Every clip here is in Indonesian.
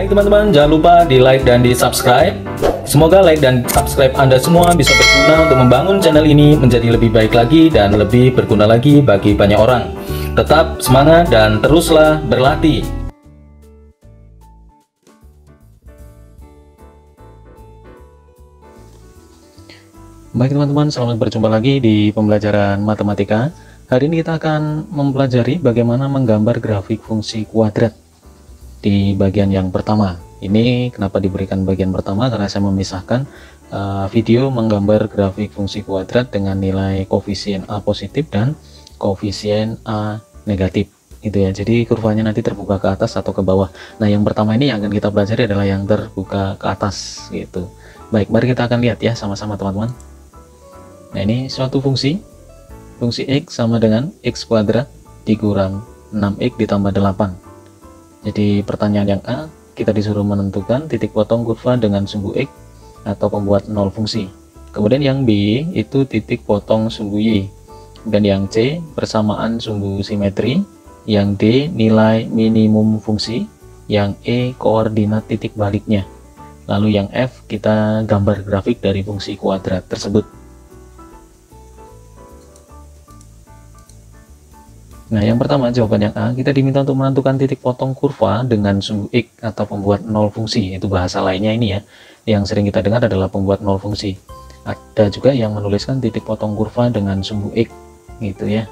Baik teman-teman, jangan lupa di like dan di subscribe. Semoga like dan subscribe Anda semua bisa berguna untuk membangun channel ini menjadi lebih baik lagi dan lebih berguna lagi bagi banyak orang. Tetap semangat dan teruslah berlatih. Baik teman-teman, selamat berjumpa lagi di pembelajaran matematika. Hari ini kita akan mempelajari bagaimana menggambar grafik fungsi kuadrat. Di bagian yang pertama ini, kenapa diberikan bagian pertama, karena saya memisahkan video menggambar grafik fungsi kuadrat dengan nilai koefisien A positif dan koefisien A negatif itu ya. Jadi kurvanya nanti terbuka ke atas atau ke bawah. Nah, yang pertama ini yang akan kita pelajari adalah yang terbuka ke atas gitu. Baik, mari kita akan lihat ya sama-sama teman-teman. Nah, ini suatu fungsi X sama dengan X kuadrat dikurang 6X ditambah 8. Jadi pertanyaan yang A, kita disuruh menentukan titik potong kurva dengan sumbu X atau pembuat 0 fungsi. Kemudian yang B itu titik potong sumbu Y. Dan yang C persamaan sumbu simetri. Yang D nilai minimum fungsi. Yang E koordinat titik baliknya. Lalu yang F kita gambar grafik dari fungsi kuadrat tersebut. Nah, yang pertama jawaban yang A, kita diminta untuk menentukan titik potong kurva dengan sumbu X atau pembuat 0 fungsi. Itu bahasa lainnya ini ya. Yang sering kita dengar adalah pembuat 0 fungsi. Ada juga yang menuliskan titik potong kurva dengan sumbu X gitu ya.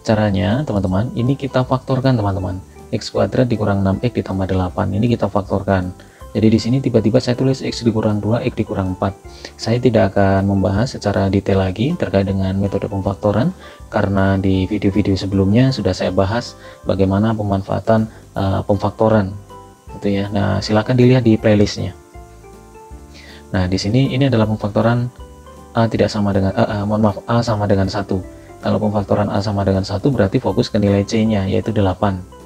Caranya teman-teman, ini kita faktorkan teman-teman. X kuadrat dikurang 6X ditambah 8. Ini kita faktorkan. Jadi di sini tiba-tiba saya tulis X dikurang 2, X dikurang 4. Saya tidak akan membahas secara detail lagi terkait dengan metode pemfaktoran, karena di video-video sebelumnya sudah saya bahas bagaimana pemanfaatan pemfaktoran gitu ya. Nah, silakan dilihat di playlistnya. Nah, di sini ini adalah pemfaktoran A tidak sama dengan A sama dengan 1. Kalau pemfaktoran A sama dengan 1 berarti fokus ke nilai C-nya, yaitu 8.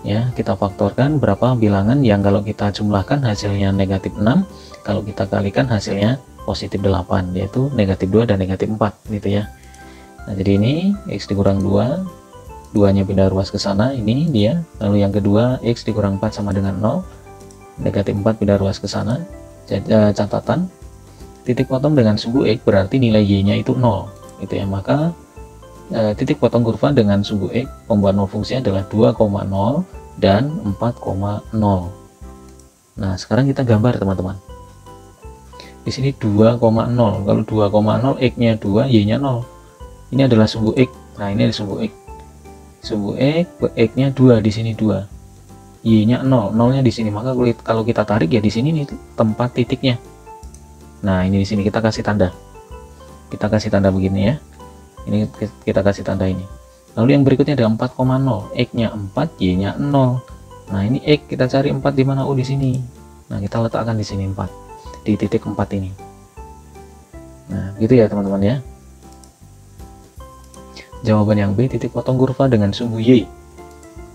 Ya, kita faktorkan berapa bilangan yang kalau kita jumlahkan hasilnya negatif 6, kalau kita kalikan hasilnya positif 8, yaitu negatif 2 dan negatif 4 gitu ya. Nah, jadi ini X dikurang 2, 2 nya pindah ruas ke sana, ini dia. Lalu yang kedua X dikurang 4 sama dengan 0, negatif 4 pindah ruas ke sana. Catatan, titik potong dengan sumbu X berarti nilai Y nya itu 0 gitu ya. Maka titik potong kurva dengan sumbu X pembuat 0 fungsi adalah 2,0 dan 4,0. Nah, sekarang kita gambar teman-teman. Di sini 2,0. Kalau 2,0 X nya 2, Y nya 0. Ini adalah sumbu X. Nah, ini ada sumbu X. Sumbu X nya 2, di sini 2. Y nya 0, 0 nya di sini. Maka kalau kita tarik ya di sini nih tempat titiknya. Nah, ini di sini kita kasih tanda. Kita kasih tanda begini ya. Ini kita kasih tanda ini. Lalu yang berikutnya ada 4,0. X nya 4, Y nya 0. Nah, ini X kita cari 4 di mana? Oh, di sini. Nah, kita letakkan di sini 4. Di titik 4 ini. Nah, gitu ya teman-teman ya. Jawaban yang B, titik potong kurva dengan sumbu Y.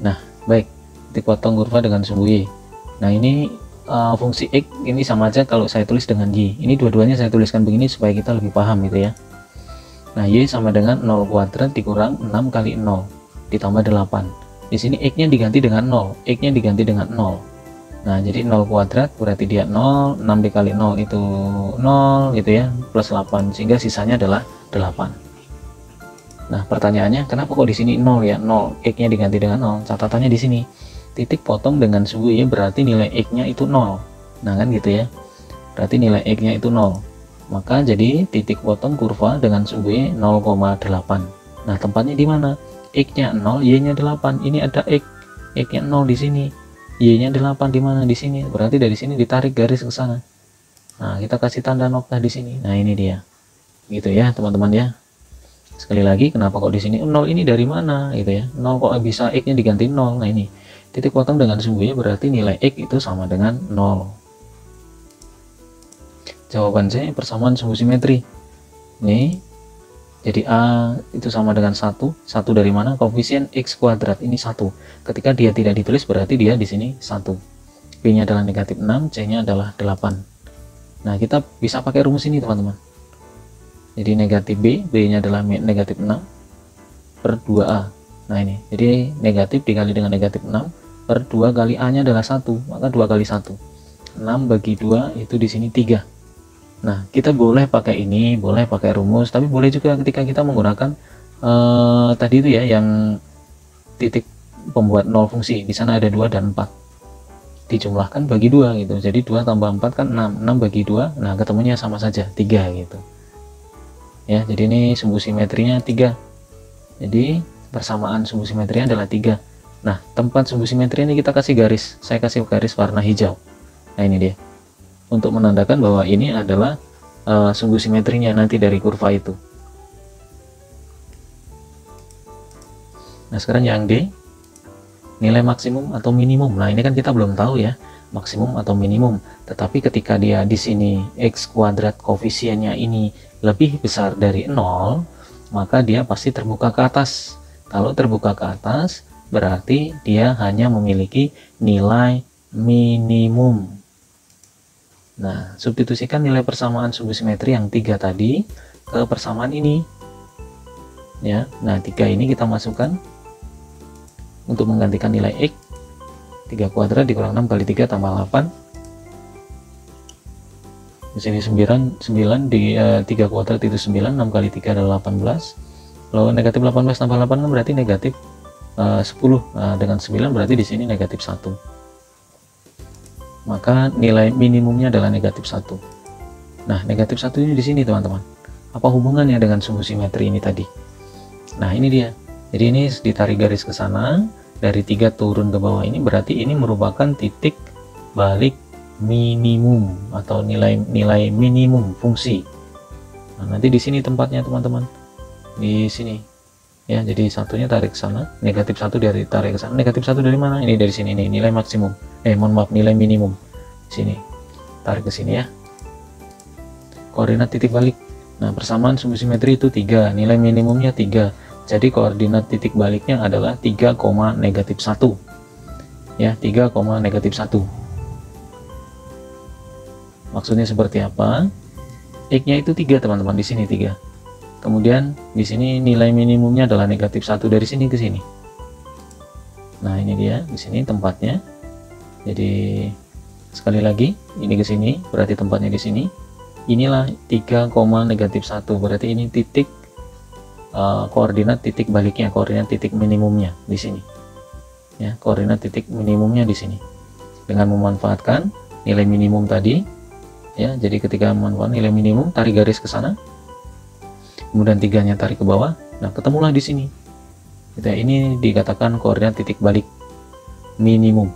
Nah, baik. Titik potong kurva dengan sumbu Y. Nah, ini fungsi X ini sama aja kalau saya tulis dengan Y. Ini dua-duanya saya tuliskan begini supaya kita lebih paham gitu ya. Nah, Y sama dengan 0 kuadrat dikurang 6 kali 0 ditambah 8. Di sini X nya diganti dengan 0, X nya diganti dengan 0. Nah, jadi 0 kuadrat berarti dia 0, 6 dikali 0 itu 0 gitu ya, plus 8, sehingga sisanya adalah 8. Nah, pertanyaannya kenapa kok di sini 0 ya? 0, X nya diganti dengan 0. Catatannya di sini. Titik potong dengan sumbu Y berarti nilai X nya itu 0. Nah, kan gitu ya. Berarti nilai X nya itu 0. Maka jadi titik potong kurva dengan sumbu Y 0,8. Nah, tempatnya di mana? X nya 0, Y nya 8. Ini ada X nya 0 di sini. Y nya 8 di mana? Di sini. Berarti dari sini ditarik garis ke sana. Nah, kita kasih tanda noktah di sini. Nah, ini dia. Gitu ya, teman-teman ya. Sekali lagi, kenapa kok di sini 0 ini dari mana gitu ya? 0 kok bisa X nya diganti 0. Nah, ini. Titik potong dengan sumbu Y berarti nilai X itu sama dengan 0. Jawaban C persamaan sumbu simetri. Nih, jadi A itu sama dengan 1. 1 dari mana? Koefisien X kuadrat ini 1. Ketika dia tidak ditulis berarti dia di sini 1. B nya adalah negatif 6, C nya adalah 8. Nah, kita bisa pakai rumus ini teman-teman. Jadi negatif B nya adalah negatif 6 per 2A. Nah, ini. Jadi negatif dikali dengan negatif 6 per 2 kali A nya adalah 1, maka 2 kali 1, 6 bagi 2 itu di sini 3. Nah, kita boleh pakai ini, boleh pakai rumus, tapi boleh juga ketika kita menggunakan tadi itu ya, yang titik pembuat 0 fungsi. Di sana ada 2 dan 4. Dijumlahkan bagi 2 gitu. Jadi 2 tambah 4 kan 6. 6 bagi 2, nah ketemunya sama saja, 3 gitu. Ya, jadi ini sumbu simetrinya 3. Jadi persamaan sumbu simetrinya adalah 3. Nah, tempat sumbu simetri ini kita kasih garis. Saya kasih garis warna hijau. Nah, ini dia. Untuk menandakan bahwa ini adalah sumbu simetrinya nanti dari kurva itu. Nah, sekarang yang D, nilai maksimum atau minimum. Nah, ini kan kita belum tahu ya, maksimum atau minimum. Tetapi ketika dia di sini X kuadrat koefisiennya ini lebih besar dari 0, maka dia pasti terbuka ke atas. Kalau terbuka ke atas, berarti dia hanya memiliki nilai minimum. Nah, substitusikan nilai persamaan sumbu simetri yang 3 tadi ke persamaan ini. Ya, nah 3 ini kita masukkan untuk menggantikan nilai X. 3 kuadrat dikurang 6 kali 3 tambah 8. Di sini 9 di 3 kuadrat itu 9, 6 kali 3 adalah 18. Kalau negatif 18 tambah 8 kan berarti negatif 10. Nah, dengan 9 berarti di sini negatif 1. Maka nilai minimumnya adalah negatif 1. Nah, negatif 1 ini di sini teman-teman. Apa hubungannya dengan sumbu simetri ini tadi? Nah, ini dia. Jadi ini ditarik garis ke sana, dari 3 turun ke bawah ini berarti ini merupakan titik balik minimum atau nilai minimum fungsi. Nah, nanti di sini tempatnya teman-teman. Di sini. Ya, jadi satunya tarik ke sana, negatif 1 dari tarik ke sana. Negatif 1 dari mana? Ini dari sini nih, nilai maksimum. Mohon maaf, nilai minimum. Sini. Tarik ke sini ya. Koordinat titik balik. Nah, persamaan sumbu simetri itu 3, nilai minimumnya 3. Jadi koordinat titik baliknya adalah 3, negatif 1. Ya, 3, negatif 1. Maksudnya seperti apa? X-nya itu 3 teman-teman, di sini 3. Kemudian di sini nilai minimumnya adalah negatif 1 dari sini ke sini. Nah, ini dia, di sini tempatnya. Jadi sekali lagi, ini ke sini, berarti tempatnya di sini. Inilah 3, negatif 1, berarti ini titik koordinat titik baliknya, koordinat titik minimumnya di sini. Ya, koordinat titik minimumnya di sini. Dengan memanfaatkan nilai minimum tadi, ya, jadi ketika memanfaatkan nilai minimum, tarik garis ke sana, kemudian 3-nya tarik ke bawah. Nah, ketemulah di sini. Ini dikatakan koordinat titik balik minimum.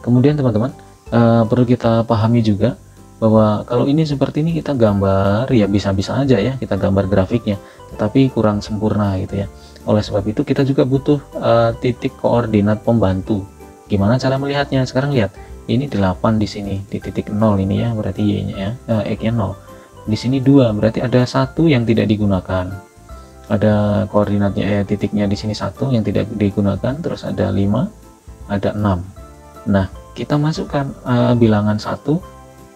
Kemudian teman-teman, perlu kita pahami juga bahwa kalau ini seperti ini kita gambar ya bisa-bisa aja ya, kita gambar grafiknya, tetapi kurang sempurna gitu ya. Oleh sebab itu kita juga butuh titik koordinat pembantu. Gimana cara melihatnya? Sekarang lihat, ini 8 di sini, di titik 0 ini ya, berarti y-nya ya, x-nya 0. Di sini 2, berarti ada 1 yang tidak digunakan. Ada koordinatnya titiknya di sini 1 yang tidak digunakan, terus ada 5, ada 6. Nah, kita masukkan bilangan 1,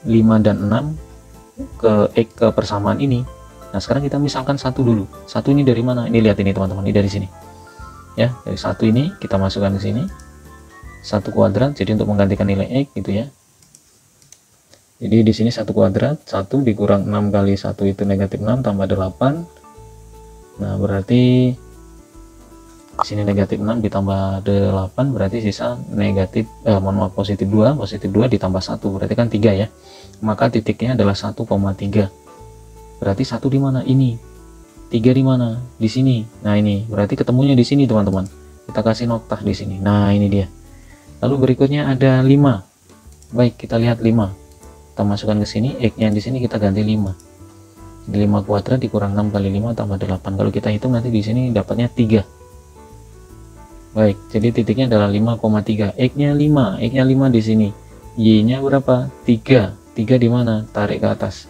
5 dan 6 ke persamaan ini. Nah, sekarang kita misalkan 1 dulu. 1 ini dari mana? Ini lihat ini teman-teman, ini dari sini. Ya, dari 1 ini kita masukkan ke sini. 1 kuadrat, jadi untuk menggantikan nilai X gitu ya. Jadi di sini 1 kuadrat, 1 dikurang 6 kali 1 itu negatif 6 tambah 8. Nah, berarti di sini negatif 6 ditambah 8 berarti sisa negatif positif 2 ditambah 1 berarti kan 3 ya. Maka titiknya adalah 1,3. Berarti 1 di mana? Ini. 3 di mana? Di sini. Nah, ini berarti ketemunya di sini teman-teman. Kita kasih noktah di sini. Nah, ini dia. Lalu berikutnya ada 5. Baik, kita lihat 5. Kita masukkan ke sini, X-nya di sini kita ganti 5. Jadi 5 kuadrat dikurang 6 kali 5 tambah 8. Kalau kita hitung nanti di sini dapatnya 3. Baik, jadi titiknya adalah 5,3. X-nya 5, X-nya 5 di sini. Y-nya berapa? 3. 3 di mana? Tarik ke atas.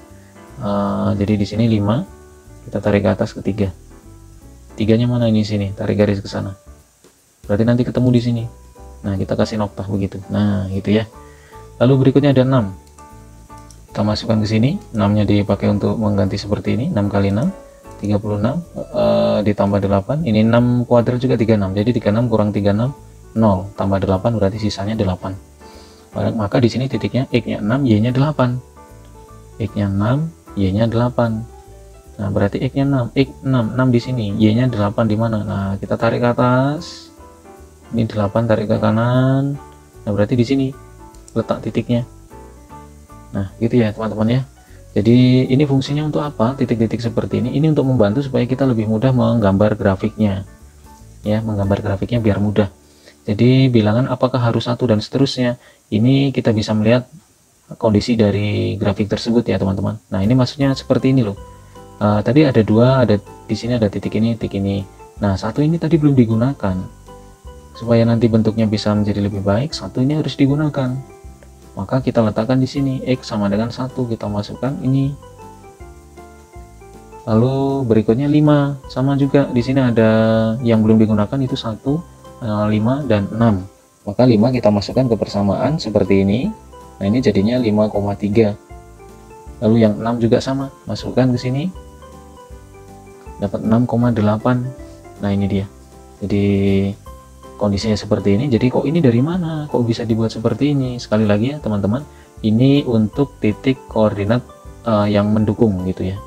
Jadi di sini 5, kita tarik ke atas ke 3. 3-nya mana ini sini? Tarik garis ke sana. Berarti nanti ketemu di sini. Nah, kita kasih noktah begitu. Nah, gitu ya. Lalu berikutnya ada 6. Kita masukkan ke sini. 6-nya dipakai untuk mengganti seperti ini. 6 kali 6. ditambah 8, ini 6 kuadrat juga 36, jadi 36 kurang 36 0, tambah 8 berarti sisanya 8. Maka di sini titiknya X-nya 6, Y-nya 8. X-nya 6, Y-nya 8. Nah, berarti X-nya 6, X 6, 6 di sini, Y-nya 8 di mana? Nah, kita tarik ke atas. Ini 8 tarik ke kanan. Nah, berarti di sini letak titiknya. Nah, gitu ya, teman-teman ya. Jadi, ini fungsinya untuk apa? Titik-titik seperti ini. Ini untuk membantu supaya kita lebih mudah menggambar grafiknya. Ya, menggambar grafiknya biar mudah. Jadi, bilangan apakah harus 1 dan seterusnya. Ini kita bisa melihat kondisi dari grafik tersebut ya, teman-teman. Nah, ini maksudnya seperti ini loh. Tadi ada 2, ada di sini ada titik ini, titik ini. Nah, 1 ini tadi belum digunakan. Supaya nanti bentuknya bisa menjadi lebih baik, 1 ini harus digunakan. Maka kita letakkan di sini X sama dengan 1, kita masukkan ini. Lalu berikutnya 5, sama juga di sini ada yang belum digunakan itu 1, 5 dan 6. Maka 5 kita masukkan ke persamaan seperti ini. Nah, ini jadinya 5,3. Lalu yang 6 juga sama, masukkan ke sini. Dapat 6,8. Nah, ini dia. Jadi kondisinya seperti ini. Jadi kok ini dari mana? Kok bisa dibuat seperti ini? Sekali lagi ya, teman-teman. Ini untuk titik koordinat yang mendukung gitu ya.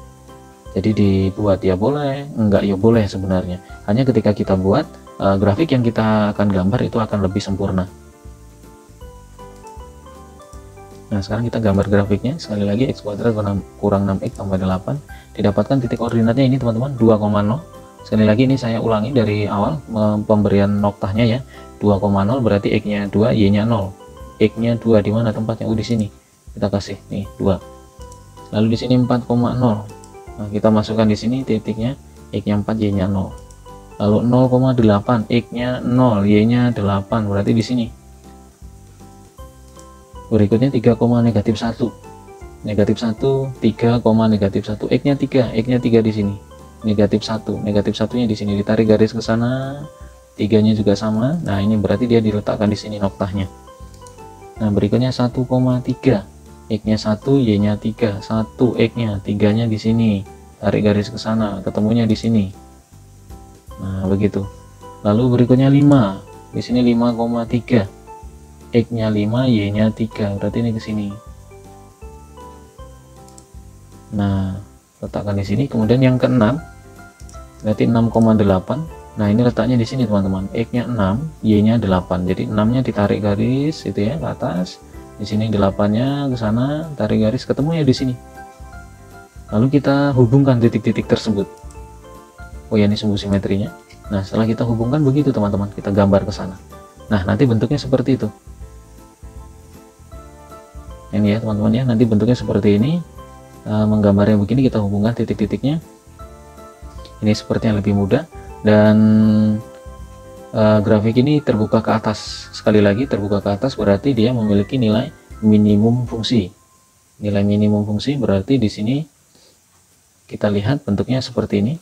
Jadi dibuat ya boleh, enggak ya boleh sebenarnya. Hanya ketika kita buat grafik yang kita akan gambar itu akan lebih sempurna. Nah, sekarang kita gambar grafiknya. Sekali lagi X kuadrat kurang 6X tambah 8. Didapatkan titik koordinatnya ini teman-teman 2,0. Sekali lagi ini saya ulangi dari awal pemberian noktahnya ya. 2,0 berarti X-nya 2, Y-nya 0. X-nya 2 di mana tempatnya? Di sini. Kita kasih nih 2. Lalu di sini 4,0. Nah, kita masukkan di sini titiknya X-nya 4, Y-nya 0. Lalu 0,8, X-nya 0, Y-nya 8. Berarti di sini. Berikutnya 3, negatif 1. Negatif 1, 3, negatif 1. X-nya 3, X-nya 3 di sini. Negatif 1, negatif 1-nya di sini, ditarik garis ke sana. 3-nya juga sama. Nah, ini berarti dia diletakkan di sini noktahnya. Nah, berikutnya 1,3. X-nya 1, Y-nya 3. 1 X-nya, 3-nya di sini. Tarik garis ke sana, ketemunya di sini. Nah, begitu. Lalu berikutnya 5. Di sini 5,3. X-nya 5, Y-nya 3. Berarti ini ke sini. Nah, letakkan di sini. Kemudian yang ke-6 berarti 6,8. Nah, ini letaknya di sini teman-teman. X-nya 6, Y-nya 8. Jadi 6-nya ditarik garis itu ya ke atas. Di sini 8-nya ke sana, tarik garis, ketemu ya di sini. Lalu kita hubungkan titik-titik tersebut. Oh ya, ini sumbu simetrinya. Nah, setelah kita hubungkan begitu teman-teman, kita gambar ke sana. Nah, nanti bentuknya seperti itu. Ini ya teman-teman ya, nanti bentuknya seperti ini. Menggambarnya begini, kita hubungkan titik-titiknya. Ini sepertinya lebih mudah. Dan grafik ini terbuka ke atas. Sekali lagi terbuka ke atas berarti dia memiliki nilai minimum fungsi. Nilai minimum fungsi berarti di sini kita lihat bentuknya seperti ini.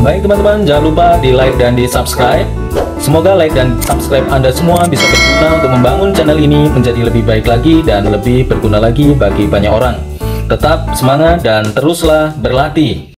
Baik teman-teman, jangan lupa di like dan di subscribe. Semoga like dan subscribe Anda semua bisa berguna untuk membangun channel ini menjadi lebih baik lagi dan lebih berguna lagi bagi banyak orang. Tetap semangat dan teruslah berlatih.